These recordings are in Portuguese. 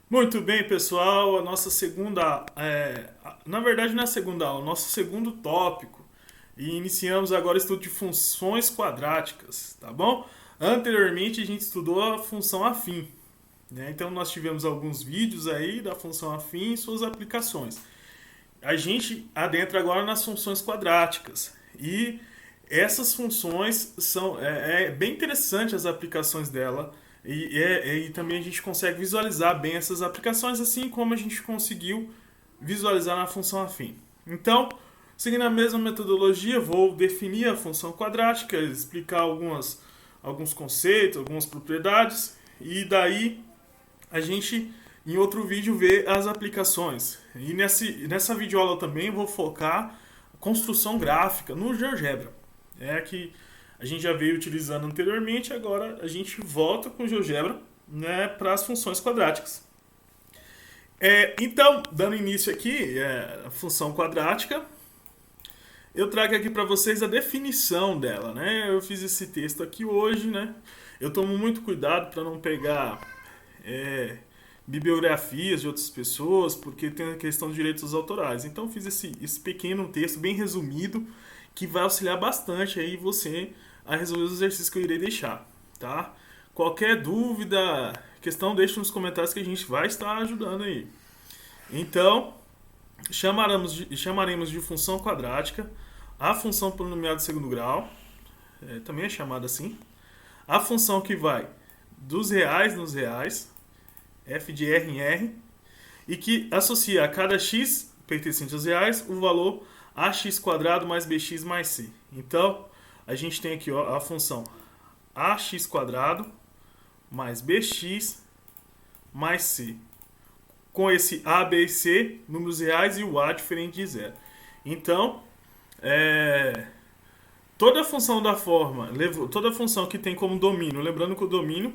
Muito bem, pessoal. A nossa segunda, na verdade não é a segunda aula, nosso segundo tópico. E iniciamos agora o estudo de funções quadráticas, tá bom? Anteriormente a gente estudou a função afim, né? Então nós tivemos alguns vídeos aí da função afim e suas aplicações. A gente adentra agora nas funções quadráticas. E essas funções são bem interessante as aplicações dela. E também a gente consegue visualizar bem essas aplicações, assim como a gente conseguiu visualizar na função afim. Então, seguindo a mesma metodologia, vou definir a função quadrática, explicar alguns conceitos, algumas propriedades, e daí a gente em outro vídeo vê as aplicações. E nessa videoaula também vou focar construção gráfica no GeoGebra. É que a gente já veio utilizando anteriormente, agora a gente volta com o GeoGebra, né, para as funções quadráticas. Então, dando início aqui a função quadrática, eu trago aqui para vocês a definição dela, né? Eu fiz esse texto aqui hoje, né? Eu tomo muito cuidado para não pegar é, bibliografias de outras pessoas, porque tem a questão de direitos autorais. Então fiz esse pequeno texto bem resumido que vai auxiliar bastante aí você a resolver os exercícios que eu irei deixar, tá? Qualquer dúvida, questão, deixe nos comentários que a gente vai estar ajudando aí. Então, chamaremos de função quadrática a função polinomial de segundo grau, também é chamada assim, a função que vai dos reais nos reais, f de r em r, e que associa a cada x pertencente aos reais o valor ax quadrado mais bx mais c. Então, a gente tem aqui a função ax quadrado mais bx mais c. Com esse a, b e c, números reais e o a diferente de zero. Então, toda função da forma, toda função que tem como domínio, lembrando que o domínio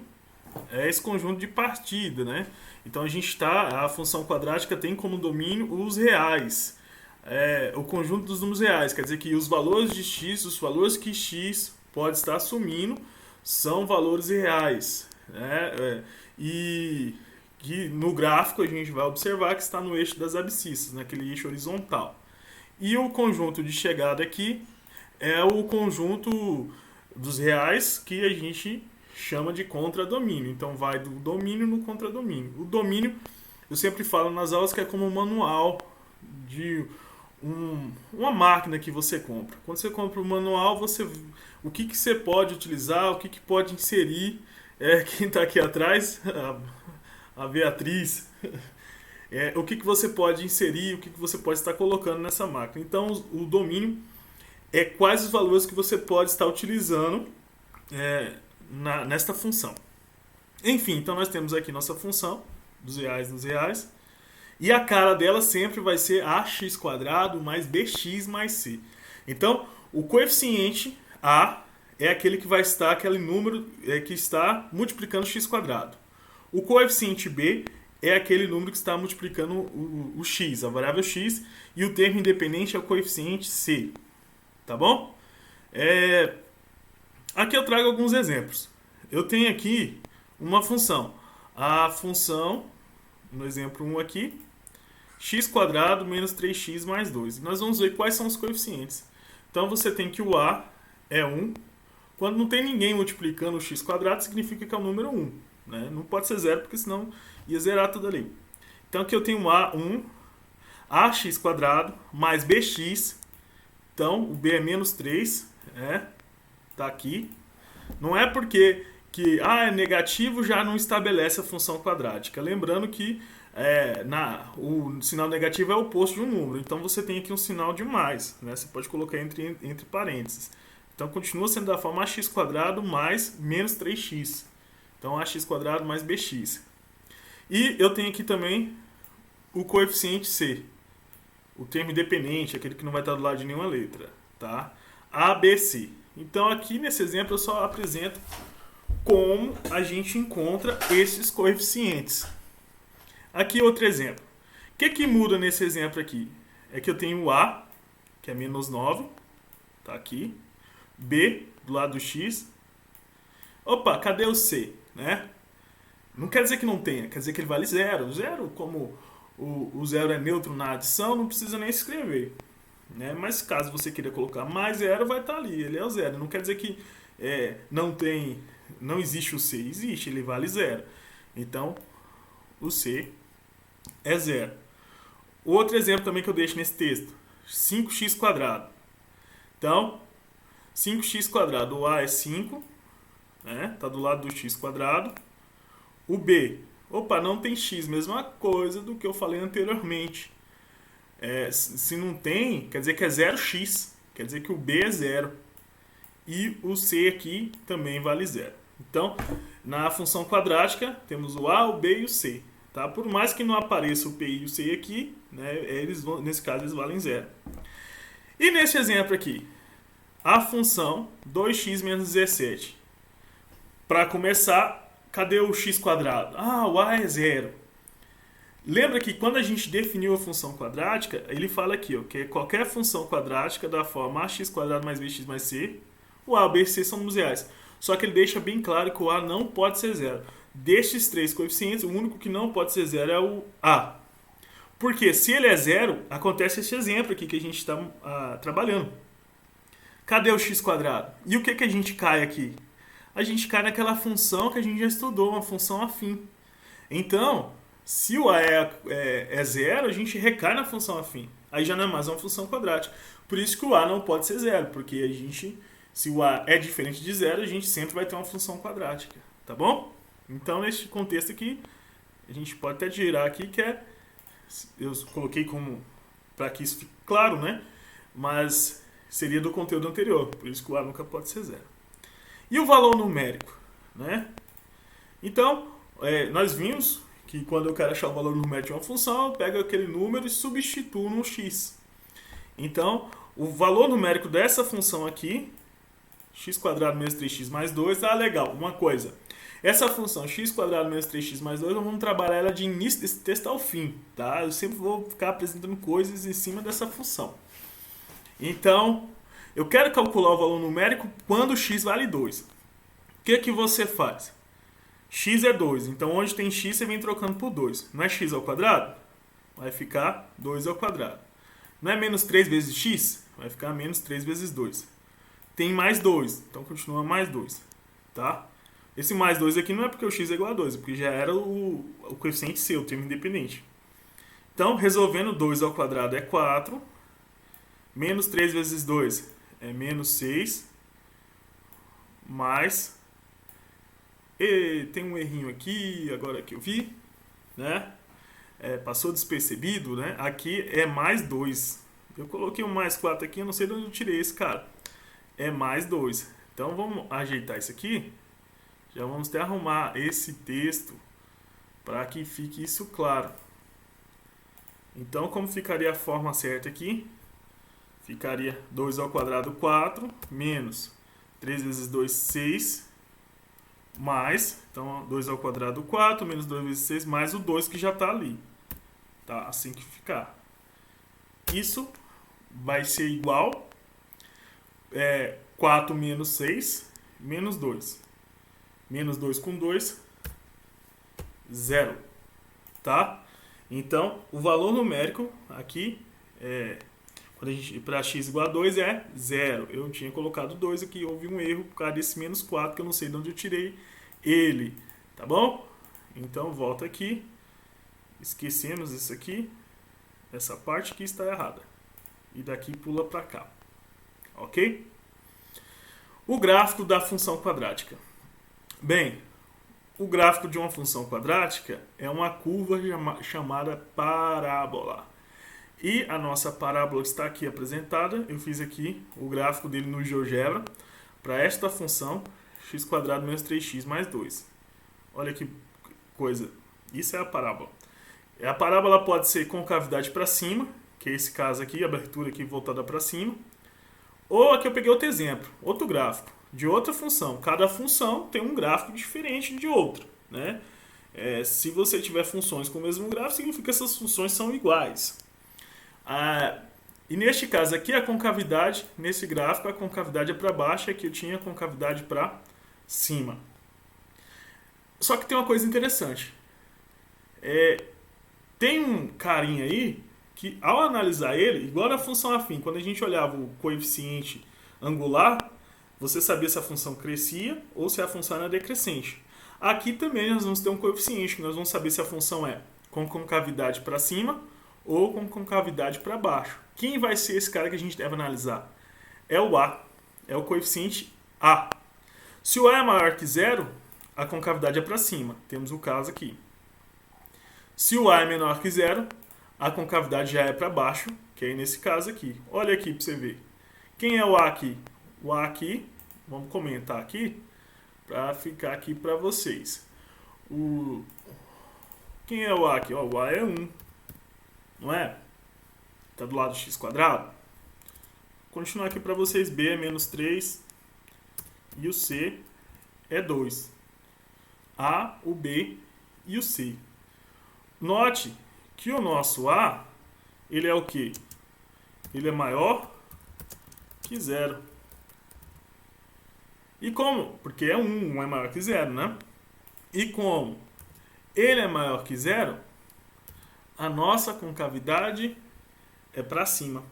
é esse conjunto de partida, né? Então a função quadrática tem como domínio os reais, o conjunto dos números reais, quer dizer que os valores de x, os valores que x pode estar assumindo, são valores reais, né? E que no gráfico a gente vai observar que está no eixo das abscissas, naquele eixo horizontal. E o conjunto de chegada aqui é o conjunto dos reais que a gente chama de contradomínio. Então vai do domínio no contradomínio. O domínio, eu sempre falo nas aulas que é como um manual de uma máquina que você compra. Quando você compra o manual, o que você pode utilizar, o que pode inserir. Quem está aqui atrás, a Beatriz, o que você pode inserir, o que você pode estar colocando nessa máquina. Então, o domínio é quais os valores que você pode estar utilizando nesta função. Enfim, então nós temos aqui nossa função dos reais nos reais. E a cara dela sempre vai ser ax quadrado mais bx mais c. Então, o coeficiente a é aquele que vai estar, aquele número que está multiplicando x quadrado. O coeficiente b é aquele número que está multiplicando o x, a variável x, e o termo independente é o coeficiente c. Tá bom? Aqui eu trago alguns exemplos. Eu tenho aqui uma função. A função, no exemplo 1 aqui, x quadrado menos 3x mais 2. Nós vamos ver quais são os coeficientes. Então você tem que o a é 1. Quando não tem ninguém multiplicando o x quadrado, significa que é o número 1. Né? Não pode ser 0, porque senão ia zerar tudo ali. Então aqui eu tenho a 1, ax quadrado mais bx. Então o b é menos 3. Tá aqui. Não é porque que é negativo já não estabelece a função quadrática. Lembrando que o sinal negativo é o oposto de um número. Então você tem aqui um sinal de mais. Né? Você pode colocar entre parênteses. Então continua sendo da forma ax quadrado mais menos 3x. Então ax quadrado mais bx. E eu tenho aqui também o coeficiente c. O termo independente, aquele que não vai estar do lado de nenhuma letra. Tá? A, B, C. Então aqui nesse exemplo eu só apresento como a gente encontra esses coeficientes. Aqui outro exemplo. O que muda nesse exemplo aqui? É que eu tenho o A, que é menos 9, tá aqui. B, do lado do X. Opa, cadê o C? Né? Não quer dizer que não tenha, quer dizer que ele vale zero. Zero, como o zero é neutro na adição, não precisa nem escrever. Né? Mas caso você queira colocar mais zero, vai estar ali, ele é o zero. Não quer dizer que não existe o C, existe, ele vale zero. Então, o C é zero. Outro exemplo também que eu deixo nesse texto, 5x quadrado. Então, 5x quadrado, o A é 5, né? Tá do lado do x quadrado. O B, opa, não tem x, mesma coisa do que eu falei anteriormente. Se não tem, quer dizer que é 0x, quer dizer que o B é zero. E o C aqui também vale zero. Então, na função quadrática, temos o A, o B e o C. Tá? Por mais que não apareça o P e o C aqui, né, nesse caso eles valem zero. E nesse exemplo aqui, a função 2x menos 17. Para começar, cadê o x quadrado? Ah, o A é zero. Lembra que quando a gente definiu a função quadrática, ele fala aqui, ó, que qualquer função quadrática da forma ax quadrado mais bx mais c, o a, o b e o c são números reais. Só que ele deixa bem claro que o a não pode ser zero. Destes três coeficientes, o único que não pode ser zero é o a. Porque se ele é zero, acontece esse exemplo aqui que a gente está trabalhando. Cadê o x quadrado? E o que a gente cai aqui? A gente cai naquela função que a gente já estudou, uma função afim. Então, se o a é zero, a gente recai na função afim. Aí já não é mais uma função quadrática. Por isso que o a não pode ser zero, porque se o a é diferente de zero, a gente sempre vai ter uma função quadrática. Tá bom? Então, nesse contexto aqui, a gente pode até girar aqui, eu coloquei como para que isso fique claro, né? Mas seria do conteúdo anterior, por isso que o a nunca pode ser zero. E o valor numérico, né? Então, nós vimos que quando eu quero achar o valor numérico de uma função, eu pego aquele número e substituo no x. Então, o valor numérico dessa função aqui, x quadrado menos 3x mais 2, legal, uma coisa. Essa função x quadrado menos 3x mais 2, nós vamos trabalhar ela de início desse texto ao fim, tá? Eu sempre vou ficar apresentando coisas em cima dessa função. Então, eu quero calcular o valor numérico quando x vale 2. O que você faz? X é 2, então onde tem x você vem trocando por 2. Não é x ao quadrado? Vai ficar 2 ao quadrado. Não é menos 3 vezes x? Vai ficar menos 3 vezes 2. Tem mais 2, então continua mais 2. Tá? Esse mais 2 aqui não é porque o x é igual a 2, é porque já era o coeficiente c, o termo independente. Então, resolvendo 2 ao quadrado é 4. Menos 3 vezes 2 é menos 6. Mais... tem um errinho aqui, agora que eu vi, né? Passou despercebido, né? Aqui é mais 2. Eu coloquei um mais 4 aqui, eu não sei de onde eu tirei esse cara. É mais 2. Então vamos ajeitar isso aqui. Já vamos até arrumar esse texto para que fique isso claro. Então, como ficaria a forma certa aqui? Ficaria 2 ao quadrado 4, menos 3 vezes 2, 6, mais, então 2 ao quadrado 4, menos 2 vezes 6, mais o 2 que já está ali. Tá? Assim que ficar. Isso vai ser igual 4 menos 6, menos 2. Menos 2 com 2, 0. Tá? Então, o valor numérico aqui, para x igual a 2, é 0. Eu tinha colocado 2 aqui, houve um erro por causa desse menos 4, que eu não sei de onde eu tirei ele. Tá bom? Então, volta aqui. Esquecemos isso aqui. Essa parte aqui está errada. E daqui pula para cá. Ok? O gráfico da função quadrática. Bem, o gráfico de uma função quadrática é uma curva chamada parábola. E a nossa parábola está aqui apresentada. Eu fiz aqui o gráfico dele no GeoGebra para esta função x quadrado menos 3x mais 2. Olha que coisa. Isso é a parábola. A parábola pode ser concavidade para cima, que é esse caso aqui, a abertura aqui voltada para cima. Ou aqui eu peguei outro exemplo, outro gráfico, de outra função. Cada função tem um gráfico diferente de outra, né? Se você tiver funções com o mesmo gráfico, significa que essas funções são iguais. E neste caso aqui, a concavidade, nesse gráfico, a concavidade é para baixo, aqui eu tinha a concavidade para cima. Só que tem uma coisa interessante. Tem um carinha aí que, ao analisar ele, igual na função afim, quando a gente olhava o coeficiente angular, você sabia se a função crescia ou se a função era decrescente. Aqui também nós vamos ter um coeficiente, que nós vamos saber se a função é com concavidade para cima ou com concavidade para baixo. Quem vai ser esse cara que a gente deve analisar? É o A, é o coeficiente A. Se o A é maior que zero, a concavidade é para cima. Temos o caso aqui. Se o A é menor que zero, a concavidade já é para baixo, que é nesse caso aqui. Olha aqui para você ver. Quem é o A aqui? O A aqui, vamos comentar aqui, para ficar aqui para vocês. Quem é o A aqui? O A é 1, não é? Está do lado do x quadrado. Vou continuar aqui para vocês. B é menos 3 e o C é 2. A, o B e o C. Note que o nosso A, ele é o quê? Ele é maior que zero. E como? Porque é 1 é maior que zero, né? E como ele é maior que zero, a nossa concavidade é para cima,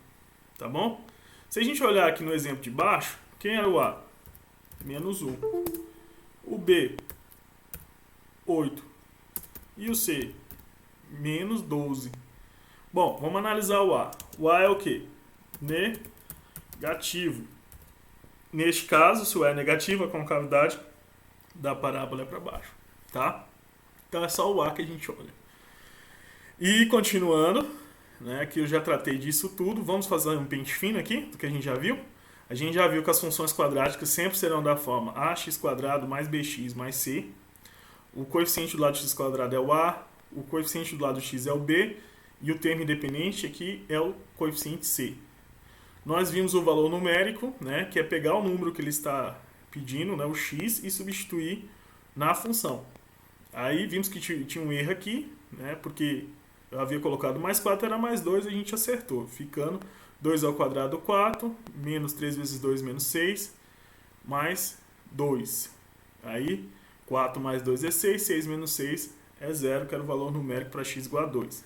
tá bom? Se a gente olhar aqui no exemplo de baixo, quem era o A? Menos 1. O B, 8. E o C, menos 12. Bom, vamos analisar o A. O A é o quê? Negativo. Neste caso, se o A é negativo, a concavidade da parábola é para baixo, tá? Então é só o A que a gente olha. E continuando, né, que eu já tratei disso tudo, vamos fazer um pente fino aqui, do que a gente já viu. A gente já viu que as funções quadráticas sempre serão da forma ax² mais bx mais c. O coeficiente do lado de x² é o a, o coeficiente do lado de x é o b, e o termo independente aqui é o coeficiente c. Nós vimos o valor numérico, né, que é pegar o número que ele está pedindo, né, o x, e substituir na função. Aí vimos que tinha um erro aqui, né, porque eu havia colocado mais 4, era mais 2, a gente acertou, ficando 2 ao quadrado 4, menos 3 vezes 2, menos 6, mais 2. Aí 4 mais 2 é 6, 6 menos 6 é 0, que era o valor numérico para x igual a 2.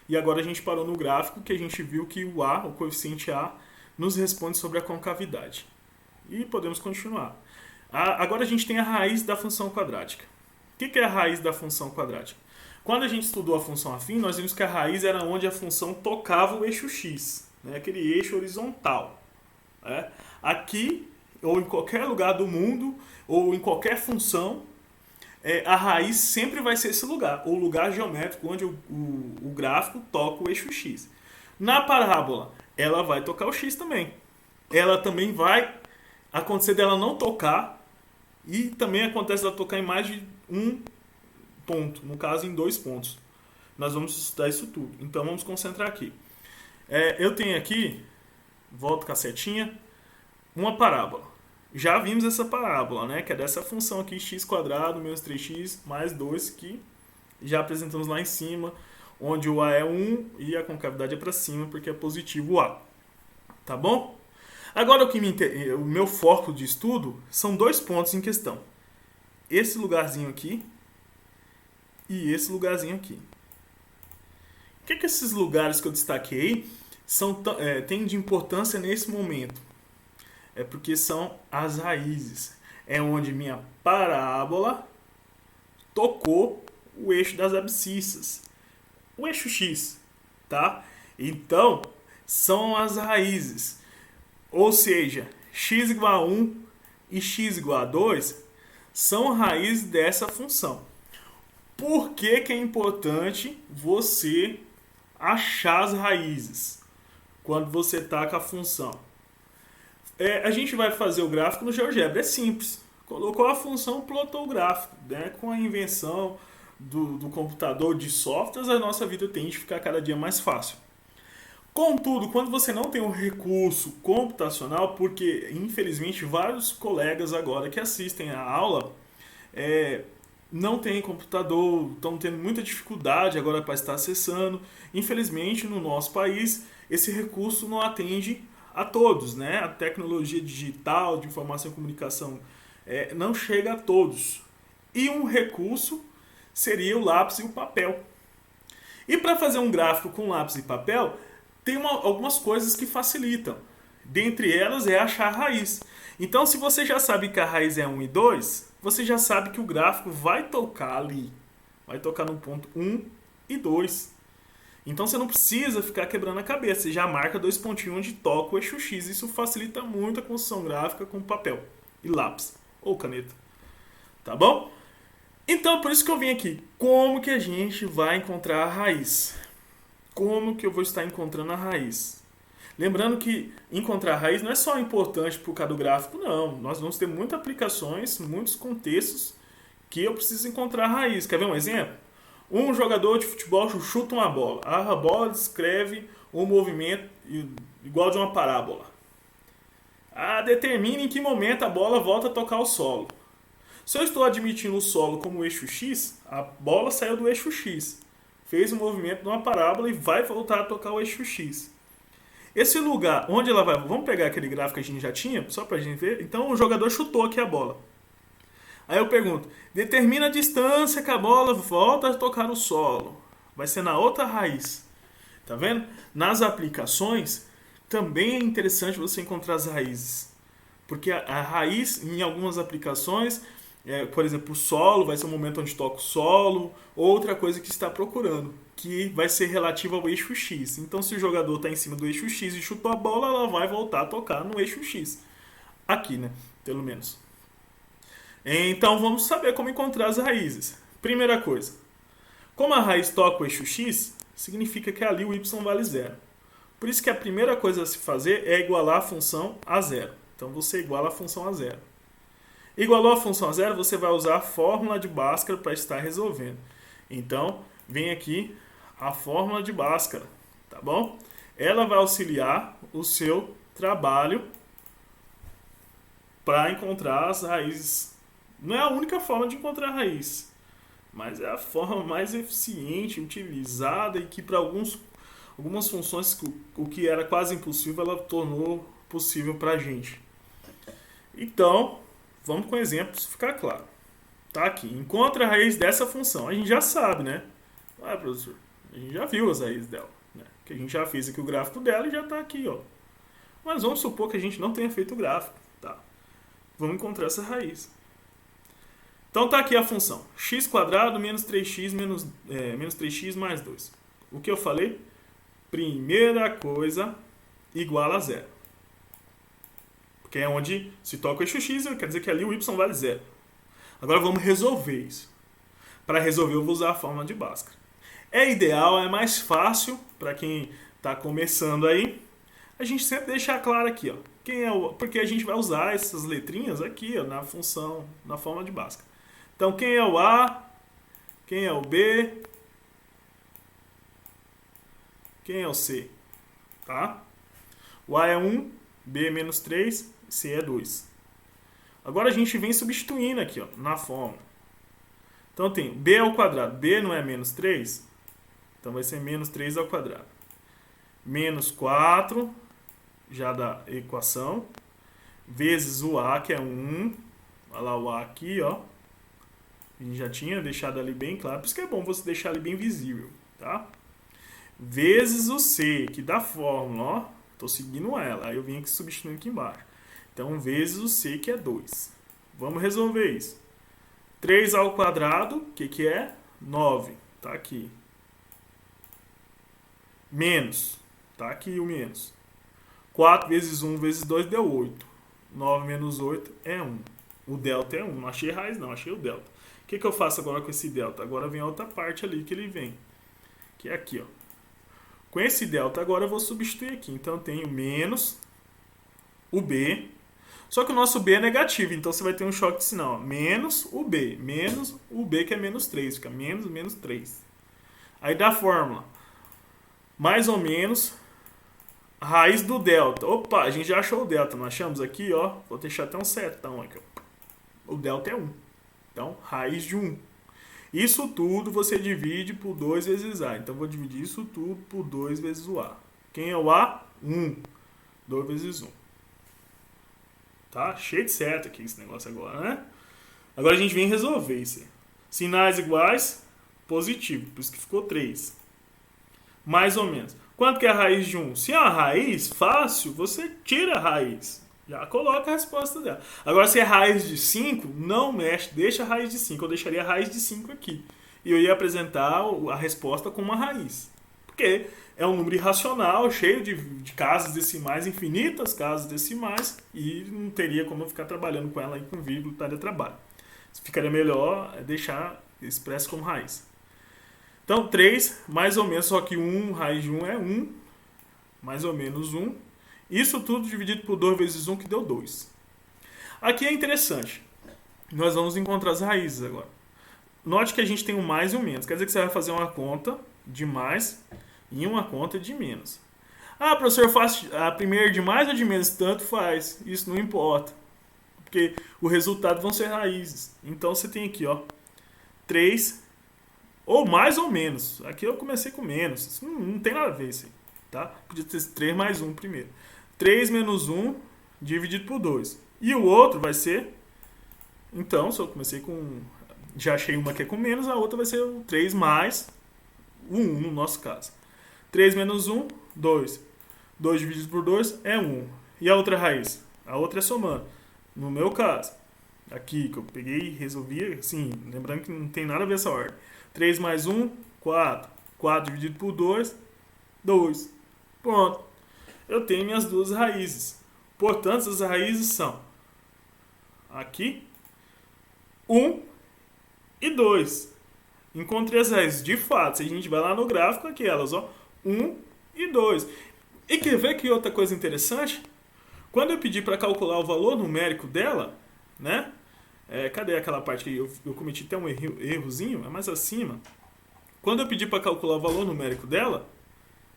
E agora a gente parou no gráfico que a gente viu que o A, o coeficiente A, nos responde sobre a concavidade. E podemos continuar. Agora a gente tem a raiz da função quadrática. O que é a raiz da função quadrática? Quando a gente estudou a função afim, nós vimos que a raiz era onde a função tocava o eixo x, né? Aquele eixo horizontal. Né? Aqui, ou em qualquer lugar do mundo, ou em qualquer função, a raiz sempre vai ser esse lugar, ou lugar geométrico onde o gráfico toca o eixo x. Na parábola, ela vai tocar o x também. Ela também vai acontecer dela não tocar, e também acontece dela tocar em mais de um ponto, no caso em 2 pontos. Nós vamos estudar isso tudo. Então vamos concentrar aqui. Eu tenho aqui, volto com a setinha, uma parábola. Já vimos essa parábola, né, que é dessa função aqui, x² menos 3x mais 2, que já apresentamos lá em cima, onde o A é 1 e a concavidade é para cima, porque é positivo o A. Tá bom? Agora o meu foco de estudo são 2 pontos em questão. Esse lugarzinho aqui e esse lugarzinho aqui. O que esses lugares que eu destaquei têm de importância nesse momento? É porque são as raízes. É onde minha parábola tocou o eixo das abscissas. O eixo x, tá? Então, são as raízes. Ou seja, x igual a 1 e x igual a 2 são raízes dessa função. Por que é importante você achar as raízes quando você está com a função? A gente vai fazer o gráfico no GeoGebra, é simples. Colocou a função, plotou o gráfico. Né? Com a invenção do computador, de softwares, a nossa vida tende a ficar cada dia mais fácil. Contudo, quando você não tem um recurso computacional, porque infelizmente vários colegas agora que assistem a aula não têm computador, estão tendo muita dificuldade agora para estar acessando. Infelizmente, no nosso país, esse recurso não atende a todos, né? A tecnologia digital, de informação e comunicação, não chega a todos. E um recurso seria o lápis e o papel. E para fazer um gráfico com lápis e papel, tem algumas coisas que facilitam. Dentre elas é achar a raiz. Então, se você já sabe que a raiz é 1 e 2, você já sabe que o gráfico vai tocar ali. Vai tocar no ponto 1 e 2. Então, você não precisa ficar quebrando a cabeça. Você já marca 2 pontinhos onde toca o eixo X. Isso facilita muito a construção gráfica com papel e lápis ou caneta. Tá bom? Então, por isso que eu vim aqui. Como que a gente vai encontrar a raiz? Como que eu vou estar encontrando a raiz? Lembrando que encontrar a raiz não é só importante para o cado gráfico, não. Nós vamos ter muitas aplicações, muitos contextos que eu preciso encontrar a raiz. Quer ver um exemplo? Um jogador de futebol chuta uma bola. A bola descreve um movimento igual de uma parábola. Determine em que momento a bola volta a tocar o solo. Se eu estou admitindo o solo como eixo X, a bola saiu do eixo X, fez um movimento de uma parábola e vai voltar a tocar o eixo X. Esse lugar onde ela vai... Vamos pegar aquele gráfico que a gente já tinha, só para a gente ver. Então o jogador chutou aqui a bola. Aí eu pergunto, determina a distância que a bola volta a tocar no solo. Vai ser na outra raiz. Tá vendo? Nas aplicações, também é interessante você encontrar as raízes. Porque a raiz, em algumas aplicações, por exemplo, o solo vai ser o momento onde toca o solo. Outra coisa que está procurando, que vai ser relativa ao eixo X. Então, se o jogador está em cima do eixo X e chutou a bola, ela vai voltar a tocar no eixo X. Aqui, né? Pelo menos. Então, vamos saber como encontrar as raízes. Primeira coisa. Como a raiz toca o eixo X, significa que ali o y vale zero. Por isso que a primeira coisa a se fazer é igualar a função a zero. Então, você iguala a função a zero. Igualou a função a zero, você vai usar a fórmula de Bhaskara para estar resolvendo. Então, vem aqui a fórmula de Bhaskara, tá bom? Ela vai auxiliar o seu trabalho para encontrar as raízes. Não é a única forma de encontrar a raiz, mas é a forma mais eficiente, utilizada e que para algumas funções o que era quase impossível, ela tornou possível para a gente. Então, vamos com exemplos, ficar claro. Tá aqui, encontra a raiz dessa função. A gente já sabe, né? Professor, a gente já viu as raízes dela, né? Que a gente já fez aqui o gráfico dela e já está aqui, ó. Mas vamos supor que a gente não tenha feito o gráfico, tá? Vamos encontrar essa raiz. Então tá aqui a função. X² menos 3x menos 3x mais 2. O que eu falei? Primeira coisa, igual a zero. Porque é onde se toca o eixo X, quer dizer que ali o y vale zero. Agora vamos resolver isso. Para resolver eu vou usar a fórmula de Bhaskara. É ideal, é mais fácil para quem está começando aí. A gente sempre deixar claro aqui, ó. Porque a gente vai usar essas letrinhas aqui, ó, na função, na fórmula de Bhaskara. Então, quem é o A? Quem é o B? Quem é o C? Tá? O A é 1, B é menos 3, C é 2. Agora a gente vem substituindo aqui, ó, na fórmula. Então tem B ao quadrado. B não é menos 3? Então vai ser menos 3 ao quadrado. Menos 4, já da equação, vezes o A, que é 1. Olha lá o A aqui, ó. A gente já tinha deixado ali bem claro. Por isso que é bom você deixar ali bem visível, tá? Vezes o C, que dá fórmula, ó. Tô seguindo ela. Aí eu vim aqui substituindo aqui embaixo. Então, vezes o C, que é 2. Vamos resolver isso. 3 ao quadrado, o que é? 9. Tá aqui. Menos. Tá aqui o menos. 4 vezes 1 vezes 2 deu 8. 9 menos 8 é 1. O delta é 1. Não achei raiz, não. Achei o delta. O que eu faço agora com esse delta? Agora vem a outra parte ali que ele vem. Que é aqui, ó. Com esse delta agora eu vou substituir aqui. Então eu tenho menos o B. Só que o nosso B é negativo, então você vai ter um choque de sinal. Ó. Menos o B que é menos 3. Fica menos 3. Aí dá a fórmula. Mais ou menos a raiz do delta. Opa, a gente já achou o delta. Nós achamos aqui, ó. Vou deixar até um setão aqui. Ó. O delta é 1. Então, raiz de 1. Isso tudo você divide por 2 vezes A. Então, vou dividir isso tudo por 2 vezes o A. Quem é o A? 1. 2 vezes 1. Tá? Cheio de certo aqui esse negócio agora, né? Agora a gente vem resolver isso aí. Sinais iguais, positivo. Por isso que ficou 3. Mais ou menos. Quanto que é a raiz de 1? Se é uma raiz, fácil, você tira a raiz. Já coloca a resposta dela. Agora, se é raiz de 5, não mexe, deixa a raiz de 5. Eu deixaria a raiz de 5 aqui. E eu ia apresentar a resposta com uma raiz. Porque é um número irracional, cheio de casas decimais, infinitas casas decimais, e não teria como eu ficar trabalhando com ela aí com vírgula, daria trabalho. Ficaria melhor deixar expresso como raiz. Então, 3, mais ou menos, só que 1, raiz de 1 é 1, mais ou menos 1. Isso tudo dividido por 2 vezes 1, que deu 2. Aqui é interessante. Nós vamos encontrar as raízes agora. Note que a gente tem um mais e um menos. Quer dizer que você vai fazer uma conta de mais e uma conta de menos. Ah, professor, eu faço a primeira de mais ou de menos? Tanto faz. Isso não importa. Porque o resultado vão ser raízes. Então você tem aqui, ó, 3, ou mais ou menos. Aqui eu comecei com menos. Isso não tem nada a ver isso aí, tá? Podia ter 3 mais 1 primeiro. 3 menos 1 dividido por 2. E o outro vai ser... Então, se eu comecei com... Já achei uma que é com menos, a outra vai ser o 3 mais o 1, no nosso caso. 3 menos 1, 2. 2 dividido por 2 é 1. E a outra raiz? A outra é somando. No meu caso, aqui que eu peguei e resolvi, assim, lembrando que não tem nada a ver essa ordem. 3 mais 1, 4. 4 dividido por 2, 2. Pronto. Eu tenho minhas duas raízes. Portanto, as raízes são aqui 1 e 2. Encontrei as raízes. De fato, se a gente vai lá no gráfico, aqui elas, ó, 1 e 2. E quer ver que outra coisa interessante? Quando eu pedi para calcular o valor numérico dela, né? Cadê aquela parte que eu cometi até um errozinho? É mais acima. Quando eu pedi para calcular o valor numérico dela,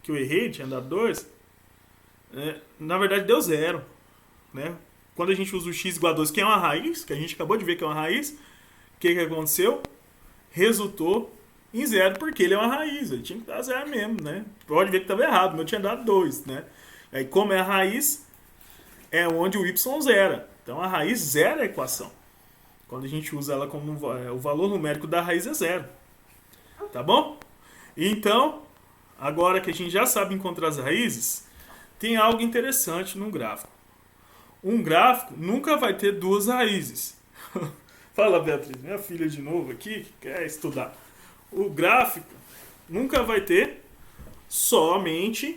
que eu errei, tinha dado 2, na verdade deu 0. Né? Quando a gente usa o x igual a 2, que é uma raiz, que a gente acabou de ver que é uma raiz, o que aconteceu? Resultou em 0, porque ele é uma raiz. Ele tinha que dar 0 mesmo, né? Pode ver que estava errado, mas eu tinha dado 2, né? Aí, como é a raiz, é onde o y zera. Então, a raiz zera a equação. Quando a gente usa ela como o valor numérico da raiz é 0. Tá bom? Então, agora que a gente já sabe encontrar as raízes, tem algo interessante no gráfico. Um gráfico nunca vai ter duas raízes. Fala, Beatriz, minha filha de novo aqui, que quer estudar. O gráfico nunca vai ter somente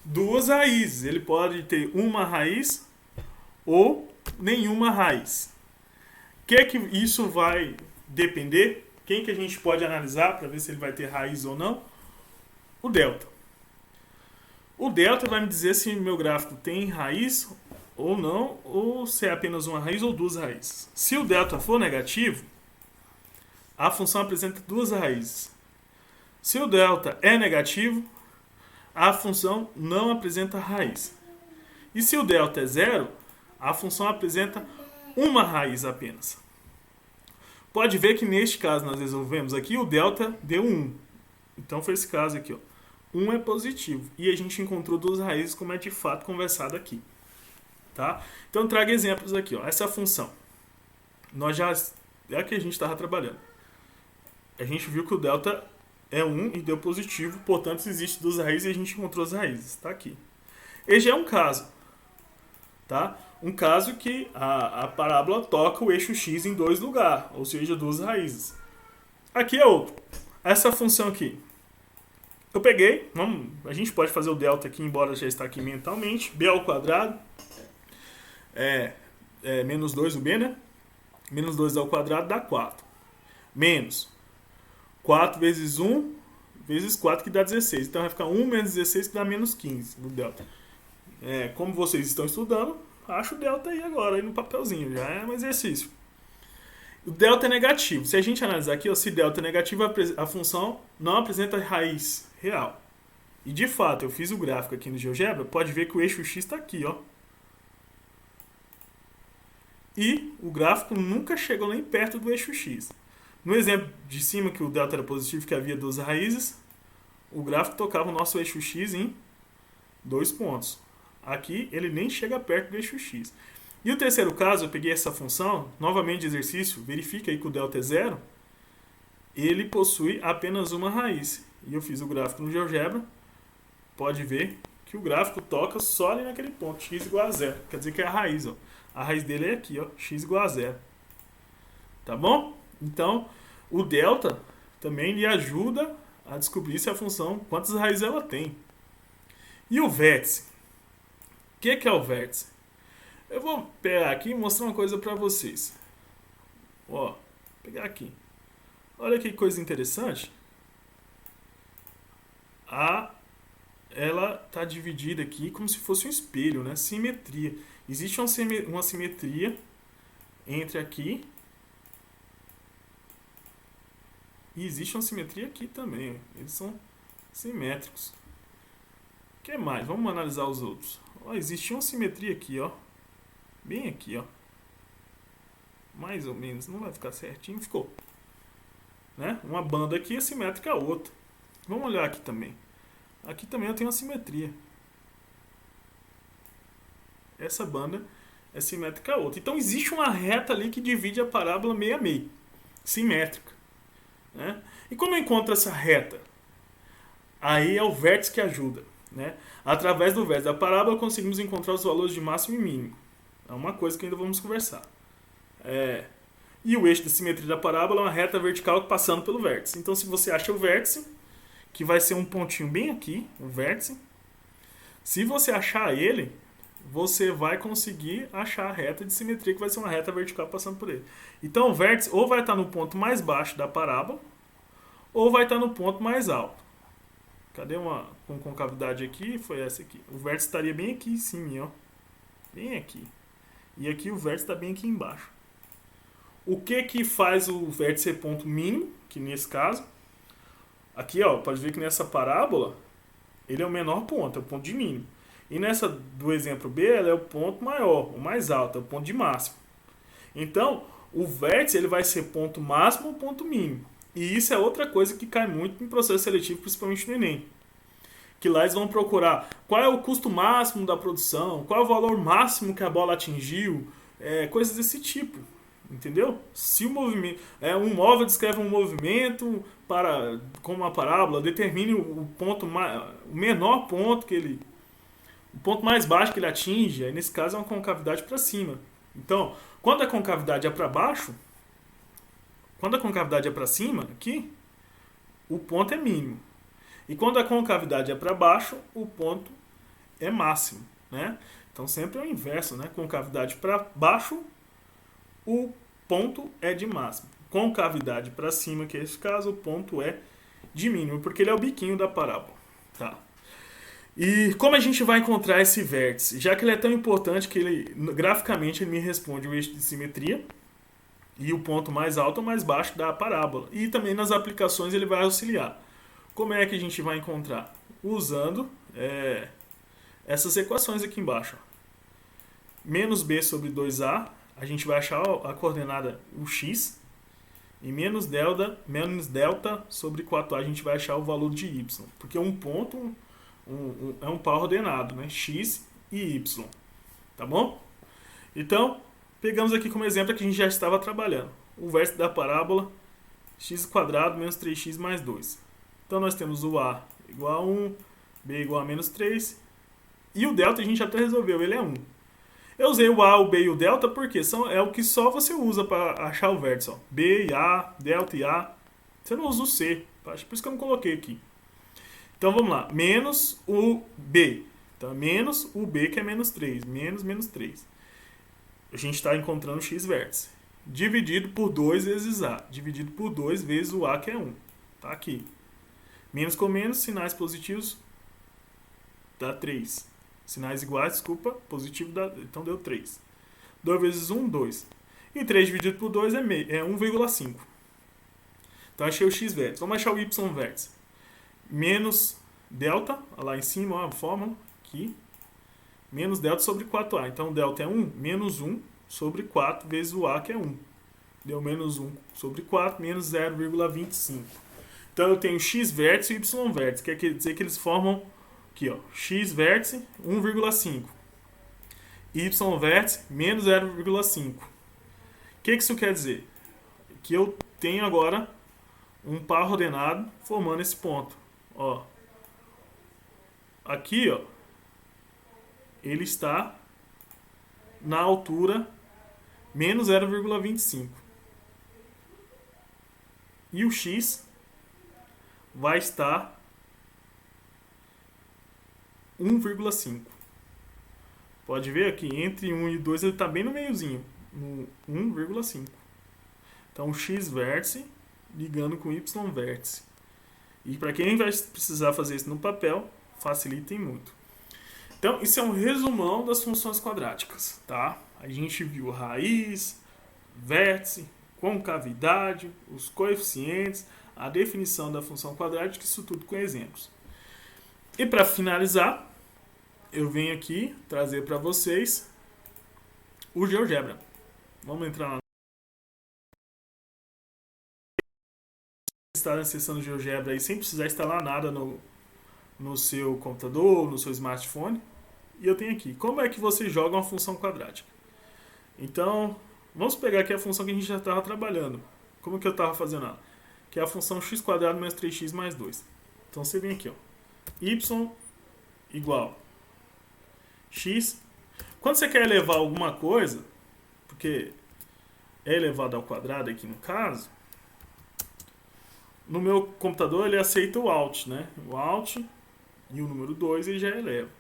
duas raízes. Ele pode ter uma raiz ou nenhuma raiz. O que isso vai depender? Quem que a gente pode analisar para ver se ele vai ter raiz ou não? O delta. O delta vai me dizer se meu gráfico tem raiz ou não, ou se é apenas uma raiz ou duas raízes. Se o delta for negativo, a função apresenta duas raízes. Se o delta é negativo, a função não apresenta raiz. E se o delta é zero, a função apresenta uma raiz apenas. Pode ver que neste caso nós resolvemos aqui, o delta deu 1. Então foi esse caso aqui, ó. 1 é positivo. E a gente encontrou duas raízes, como é de fato conversado aqui. Tá? Então traga exemplos aqui, ó. Essa função. Nós já é a que a gente estava trabalhando. A gente viu que o delta é 1 e deu positivo, portanto existe duas raízes e a gente encontrou as raízes. Tá aqui. Esse é um caso. Tá? Um caso que a parábola toca o eixo x em dois lugares, ou seja, duas raízes. Aqui é outro. Essa função aqui. Eu peguei, a gente pode fazer o delta aqui, embora já está aqui mentalmente. B ao quadrado é menos 2 o b, né? Menos 2 ao quadrado dá 4. Menos 4 vezes 1 vezes 4 que dá 16. Então vai ficar 1 menos 16 que dá menos 15 no delta. Como vocês estão estudando, acha o delta aí agora, aí no papelzinho. Já é um exercício. O delta é negativo. Se a gente analisar aqui, ó, se delta é negativo, a função não apresenta raiz real. E de fato, eu fiz o gráfico aqui no GeoGebra, pode ver que o eixo x está aqui, ó. E o gráfico nunca chegou nem perto do eixo x. No exemplo de cima, que o delta era positivo, que havia duas raízes, o gráfico tocava o nosso eixo x em 2 pontos. Aqui ele nem chega perto do eixo x. E o terceiro caso, eu peguei essa função, novamente de exercício, verifica aí que o delta é zero, ele possui apenas uma raiz. E eu fiz o gráfico no GeoGebra, pode ver que o gráfico toca só ali naquele ponto, x igual a zero. Quer dizer que é a raiz, ó. A raiz dele é aqui, ó, x igual a zero. Tá bom? Então, o delta também lhe ajuda a descobrir se a função, quantas raízes ela tem. E o vértice? O que é o vértice? Eu vou pegar aqui e mostrar uma coisa para vocês. Ó, vou pegar aqui. Olha que coisa interessante. Ela está dividida aqui como se fosse um espelho, né? Simetria. Existe uma simetria entre aqui e existe uma simetria aqui também. Eles são simétricos. O que mais? Vamos analisar os outros. Ó, existe uma simetria aqui, ó. Bem aqui, ó. Mais ou menos. Não vai ficar certinho. Ficou. Né? Uma banda aqui é simétrica a outra. Vamos olhar aqui também. Aqui também eu tenho uma simetria. Essa banda é simétrica a outra. Então existe uma reta ali que divide a parábola meio a meio. Simétrica. Né? E como eu encontro essa reta? Aí é o vértice que ajuda. Né? Através do vértice da parábola conseguimos encontrar os valores de máximo e mínimo. É uma coisa que ainda vamos conversar. E o eixo da simetria da parábola é uma reta vertical passando pelo vértice. Então se você acha o vértice, que vai ser um pontinho bem aqui, o vértice, se você achar ele, você vai conseguir achar a reta de simetria, que vai ser uma reta vertical passando por ele. Então o vértice ou vai estar no ponto mais baixo da parábola, ou vai estar no ponto mais alto. Cadê uma com concavidade aqui? Foi essa aqui. O vértice estaria bem aqui em cima, ó. Bem aqui. E aqui o vértice está bem aqui embaixo. O que faz o vértice ser ponto mínimo? Que nesse caso, aqui, ó, pode ver que nessa parábola, ele é o menor ponto, é o ponto de mínimo. E nessa do exemplo B, ela é o ponto maior, o mais alto, é o ponto de máximo. Então, o vértice ele vai ser ponto máximo ou ponto mínimo. E isso é outra coisa que cai muito em processo seletivo, principalmente no Enem. Que lá eles vão procurar qual é o custo máximo da produção, qual é o valor máximo que a bola atingiu, coisas desse tipo. Entendeu? Se o movimento. Um móvel descreve um movimento como uma parábola, determine o ponto o menor ponto que ele. O ponto mais baixo que ele atinge, aí nesse caso é uma concavidade para cima. Então, quando a concavidade é para baixo, quando a concavidade é para cima, aqui, o ponto é mínimo. E quando a concavidade é para baixo, o ponto é máximo. Né? Então sempre é o inverso, né? Concavidade para baixo, o ponto é de máximo. Concavidade para cima, que é esse caso, o ponto é de mínimo, porque ele é o biquinho da parábola. Tá. E como a gente vai encontrar esse vértice? Já que ele é tão importante que ele, graficamente ele me responde o eixo de simetria e o ponto mais alto ou mais baixo da parábola. E também nas aplicações ele vai auxiliar. Como é que a gente vai encontrar? Usando essas equações aqui embaixo. Menos b sobre 2a, a gente vai achar a coordenada o x, e menos delta sobre 4a a gente vai achar o valor de y. Porque um ponto é um par ordenado, né? X e y. Tá bom? Então, pegamos aqui como exemplo que a gente já estava trabalhando. O vértice da parábola x² menos 3x mais 2. Então nós temos o a igual a 1, b igual a menos 3, e o delta a gente até resolveu, ele é 1. Eu usei o a, o b e o delta porque é o que só você usa para achar o vértice. Ó. B e a, delta e a. Você não usa o c, por isso que eu não coloquei aqui. Então vamos lá, menos o b. Então menos o b que é menos 3, menos 3. A gente está encontrando o x vértice. Dividido por 2 vezes a. Dividido por 2 vezes o a que é 1. Tá aqui. Menos com menos, sinais positivos, dá 3. Sinais iguais, desculpa, positivo dá, então deu 3. 2 vezes 1, 2. E 3 dividido por 2 é 1,5. Então achei o x vértice. Vamos achar o y vértice. Menos delta, lá em cima, ó, a fórmula, aqui. Menos delta sobre 4a. Então delta é 1, menos 1 sobre 4 vezes o a, que é 1. Deu menos 1 sobre 4, menos 0,25. Então eu tenho x vértice e y vértice, quer dizer que eles formam aqui, ó, x vértice 1,5 y vértice menos 0,5. O que isso quer dizer? Que eu tenho agora um par ordenado formando esse ponto. Ó. Aqui, ó, ele está na altura menos 0,25. E o x vai estar 1,5. Pode ver aqui, entre 1 e 2 ele está bem no meiozinho, no 1,5. Então, x vértice ligando com y vértice. E para quem vai precisar fazer isso no papel, facilitem muito. Então, isso é um resumão das funções quadráticas, tá? A gente viu raiz, vértice, concavidade, os coeficientes, a definição da função quadrática, isso tudo com exemplos. E para finalizar, eu venho aqui trazer para vocês o GeoGebra. Vamos entrar na estar acessando o GeoGebra aí sem precisar instalar nada no seu computador, no seu smartphone. E eu tenho aqui, como é que você joga uma função quadrática? Então, vamos pegar aqui a função que a gente já estava trabalhando. Como que eu estava fazendo ela? Que é a função x² menos 3x mais 2. Então, você vem aqui, ó, y igual x. Quando você quer elevar alguma coisa, porque é elevado ao quadrado aqui no caso, no meu computador ele aceita o Alt, né? O Alt e o número 2 ele já eleva.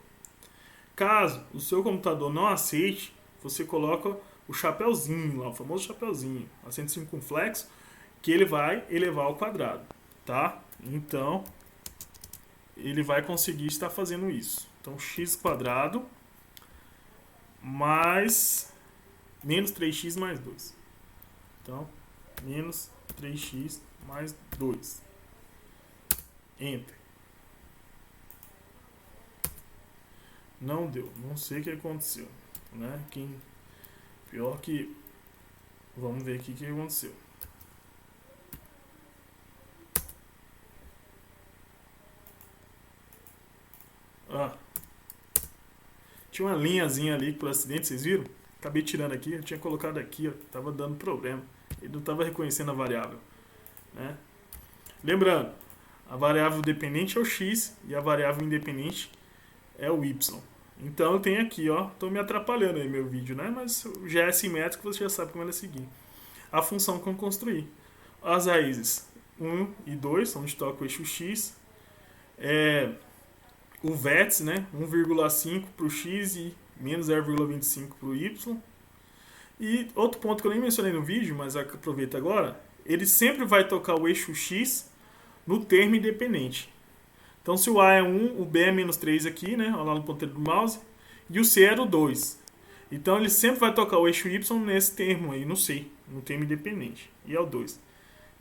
Caso o seu computador não aceite, você coloca o chapeuzinho lá, o famoso chapeuzinho, acento circunflexo, que ele vai elevar ao quadrado, tá? Então, ele vai conseguir estar fazendo isso. Então, x² mais menos 3x mais 2. Então, menos 3x mais 2. Enter. Não deu. Não sei o que aconteceu, né? Pior que... Vamos ver aqui o que aconteceu. Tinha uma linhazinha ali por acidente, vocês viram? Acabei tirando aqui, eu tinha colocado aqui, ó, tava dando problema. Ele não estava reconhecendo a variável, né? Lembrando, a variável dependente é o x e a variável independente é o y. Então eu tenho aqui, ó, tô me atrapalhando aí meu vídeo, né? Mas já é simétrico, você já sabe como ela seguir. A função que eu construí. As raízes 1 e 2, onde toca o eixo x. O vértice, né? 1,5 para o x e menos 0,25 para o y. E outro ponto que eu nem mencionei no vídeo, mas aproveito agora, ele sempre vai tocar o eixo x no termo independente. Então, se o A é 1, o B é menos 3 aqui, né? Olha lá no ponteiro do mouse. E o C era o 2. Então, ele sempre vai tocar o eixo Y nesse termo aí, no C, no termo independente. E é o 2.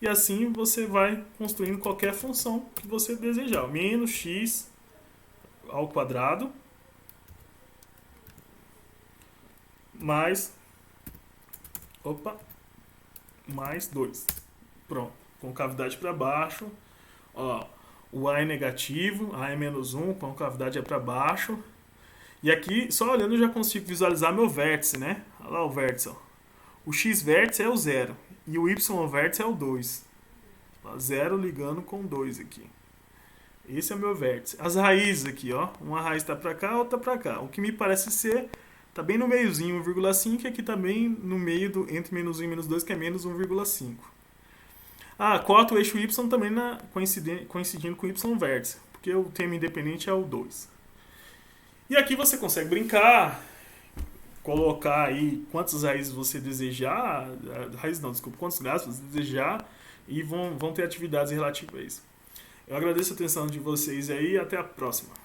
E assim você vai construindo qualquer função que você desejar. Menos x ao quadrado mais... mais 2. Pronto. Concavidade para baixo. Ó... O A é negativo, A é menos 1, com a concavidade é para baixo. E aqui, só olhando, eu já consigo visualizar meu vértice, né? Olha lá o vértice. Ó. O x vértice é o 0 e o y vértice é o 2. 0 ligando com 2 aqui. Esse é o meu vértice. As raízes aqui, ó. Uma raiz está para cá, outra para cá. O que me parece ser, está bem no meiozinho, 1,5, e aqui está bem no meio entre menos 1 e menos 2, que é menos 1,5. Corta o eixo y também coincidindo com o y vértice, porque o termo independente é o 2. E aqui você consegue brincar, colocar aí quantas raízes você desejar, quantos graus você desejar, e vão ter atividades relativas a isso. Eu agradeço a atenção de vocês aí e até a próxima.